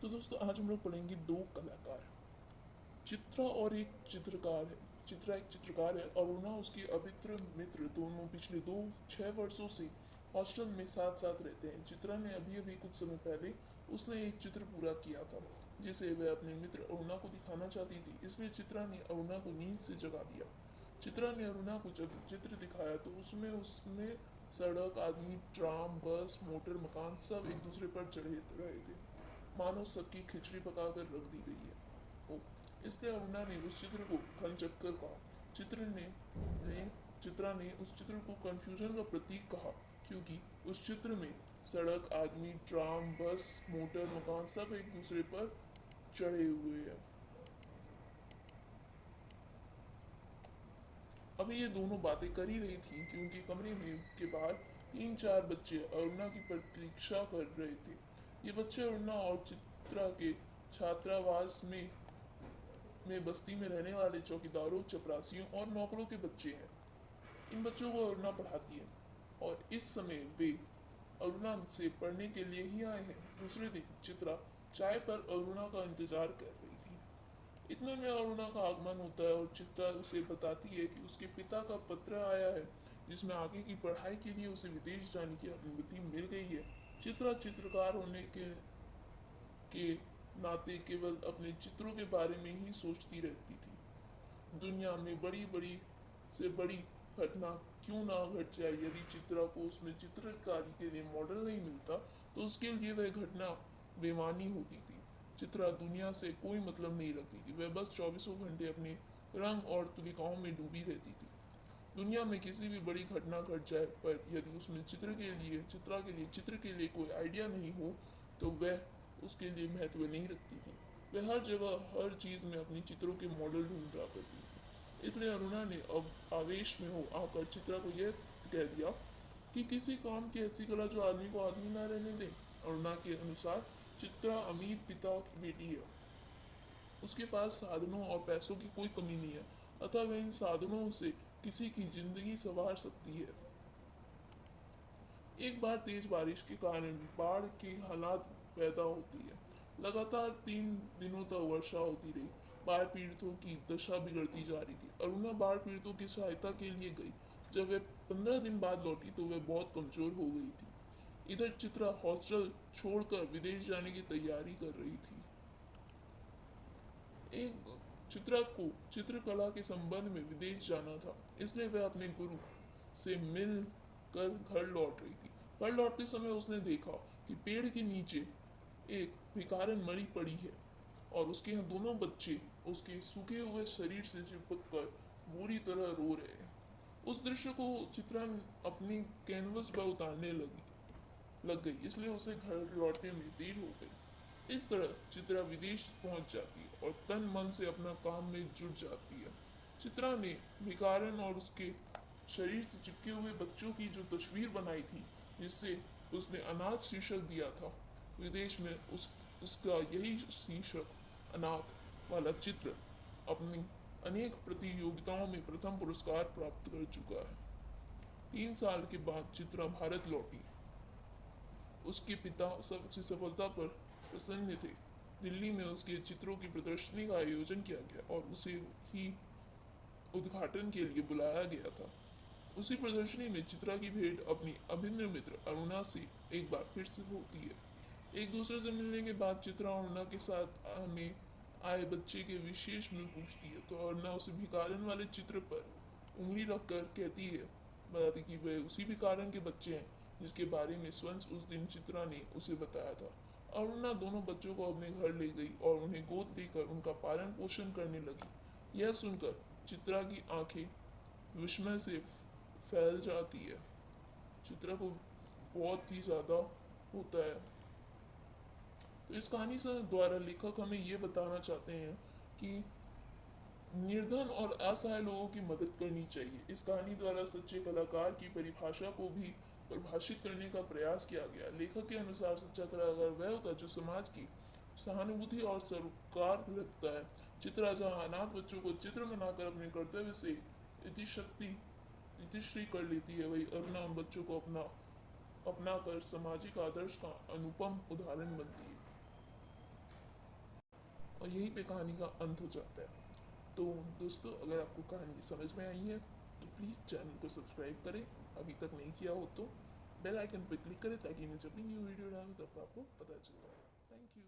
तो दोस्तों आज हम लोग पढ़ेंगे दो कलाकार। चित्रा और एक चित्रकार है। चित्रा एक चित्रकार है और अरुणा उसकी अभित्र मित्र। दोनों पिछले 6 वर्षों से हॉस्टल में साथ साथ रहते हैं। चित्रा ने अभी अभी कुछ समय पहले उसने एक चित्र पूरा किया था जिसे वह अपने मित्र अरुणा को दिखाना चाहती थी, इसलिए चित्रा ने अरुणा को नींद से जगा दिया। चित्रा ने अरुणा को जब चित्र दिखाया तो उसमें उसमें सड़क, आदमी, ट्राम, बस, मोटर, मकान सब एक दूसरे पर चढ़े रहे थे, मानो सबकी खिचड़ी पकाकर रख दी गई है हो। इसलिए अरुणा ने उस चित्र को घन चक्कर कहा। चित्रा ने उस चित्र को कंफ्यूजन का प्रतीक कहा, क्योंकि उस चित्र में सड़क, आदमी, ट्राम, बस, मोटर, मकान सब एक दूसरे पर चढ़े हुए हैं। अभी ये दोनों बातें कर ही रही थी कि उनके कमरे में के बाहर 3-4 बच्चे अरुणा की प्रतीक्षा कर रहे थे। ये बच्चे अरुणा और चित्रा के छात्रावास में बस्ती में रहने वाले चौकीदारों, चपरासियों और नौकरों के बच्चे हैं। इन बच्चों को अरुणा पढ़ाती है और इस समय वे अरुणा से पढ़ने के लिए ही आए हैं। दूसरे दिन चित्रा चाय पर अरुणा का इंतजार कर रही थी। इतने में अरुणा का आगमन होता है और चित्रा उसे बताती है कि उसके पिता का पत्र आया है, जिसमें आगे की पढ़ाई के लिए उसे विदेश जाने की अनुमति मिल गई है। चित्रा चित्रकार होने के नाते केवल अपने चित्रों के बारे में ही सोचती रहती थी। दुनिया में बड़ी बड़ी से बड़ी घटना क्यों ना घट जाए, यदि चित्रा को उसमें चित्रकारी के लिए मॉडल नहीं मिलता तो उसके लिए वह घटना बेमानी होती थी। चित्रा दुनिया से कोई मतलब नहीं रखती थी, वह बस चौबीसों घंटे अपने रंग और तुलिकाओं में डूबी रहती थी। दुनिया में किसी भी बड़ी घटना घट जाए, पर यदि उसमें चित्रा के लिए चित्र के लिए कोई आइडिया नहीं हो तो वह उसके लिए महत्व नहीं रखती थी। वह हर जगह हर चीज में अपनी चित्रों के मॉडल ढूंढा करती थी। इसलिए अरुणा ने अब आवेश में हो आकर चित्रा को यह कह दिया कि किसी काम की ऐसी कला जो आदमी को आदमी ना रहने दे। अरुणा के अनुसार चित्रा अमीर पिता की बेटी है, उसके पास साधनों और पैसों की कोई कमी नहीं है, अतः वह इन साधनों से किसी की जिंदगी संवार सकती है। एक बार तेज बारिश के कारण बाढ़ की हालात पैदा होती है। लगातार 3 दिनों तक वर्षा होती रही। बाढ़ पीड़ितों की दशा बिगड़ती जा रही थी। अरुणा बाढ़ पीड़ितों की सहायता के लिए गई। जब वह 15 दिन बाद लौटी तो वह बहुत कमजोर हो गई थी। इधर चित्रा हॉस्टल छोड़कर विदेश जाने की तैयारी कर रही थी। एक चित्रा को चित्रकला के संबंध में विदेश जाना था, इसलिए वह अपने गुरु से मिल कर घर लौट रही थी। घर लौटते समय उसने देखा कि पेड़ के नीचे एक भिखारन मरी पड़ी है और उसके यहाँ दोनों बच्चे उसके सूखे हुए शरीर से चिपक कर बुरी तरह रो रहे हैं। उस दृश्य को चित्रा अपनी कैनवस पर उतारने लग गई, इसलिए उसे घर लौटने में देर हो गई। इस तरह चित्रा विदेश पहुंच जाती है और तन मन से अपना काम में जुट जाती है। चित्रा ने भिखारन और उसके शरीर से चिपके हुए बच्चों की जो तस्वीर बनाई थी, जिससे उसने अनाथ शीर्षक दिया था, विदेश में उसका यही शीर्षक अनाथ वाला चित्र अपनी अनेक प्रतियोगिताओं में प्रथम पुरस्कार प्राप्त कर चुका है। 3 साल के बाद चित्रा भारत लौटी। उसके पिता सबसे सफलता पर प्रसन्न थे। दिल्ली में उसके चित्रों की प्रदर्शनी का आयोजन किया गया और उसे ही उद्घाटन के लिए बुलाया गया था। उसी प्रदर्शनी में चित्रा की भेंट अपनी अभिन्न मित्र अरुणा से एक बार फिर से होती है। एक दूसरे से मिलने के बाद चित्रा अरुणा के साथ में आए बच्चे के विशेष में पूछती है तो अरुणा उसे भिखारन वाले चित्र पर उंगली रखकर कहती है, बताती कि वह उसी भिखारन के बच्चे हैं जिसके बारे में स्वयं उस दिन चित्रा ने उसे बताया था। अरुणा दोनों बच्चों को अपने घर ले गई और उन्हें गोद लेकर उनका पालन पोषण करने लगी। यह सुनकर चित्रा की आंखें विस्मय से फैल जाती है। चित्रा को बहुत ही ज्यादा होता है। तो इस कहानी से द्वारा लेखक हमें ये बताना चाहते हैं कि निर्धन और असहाय लोगों की मदद करनी चाहिए। इस कहानी द्वारा सच्चे कलाकार की परिभाषा को भी परिभाषित करने का प्रयास किया गया। लेखक के अनुसार सच्चा कलाकार वह होता है जो समाज की सहानुभूति और सरोकार रखता है। चित्रा जहाँ अनाथ बच्चों को चित्र बनाकर अपने कर्तव्य से इतिश्री कर लेती है, वही अरुणा उन बच्चों को अपना कर सामाजिक आदर्श का अनुपम उदाहरण बनती है। और यहीं पे कहानी का अंत हो जाता है। तो दोस्तों, अगर आपको कहानी समझ में आई है तो प्लीज़ चैनल को सब्सक्राइब करें, अभी तक नहीं किया हो तो। बेल आइकन पर क्लिक करें ताकि मैं जब भी न्यू वीडियो डालूँ तब आपको पता चल जाएगा। Thank you.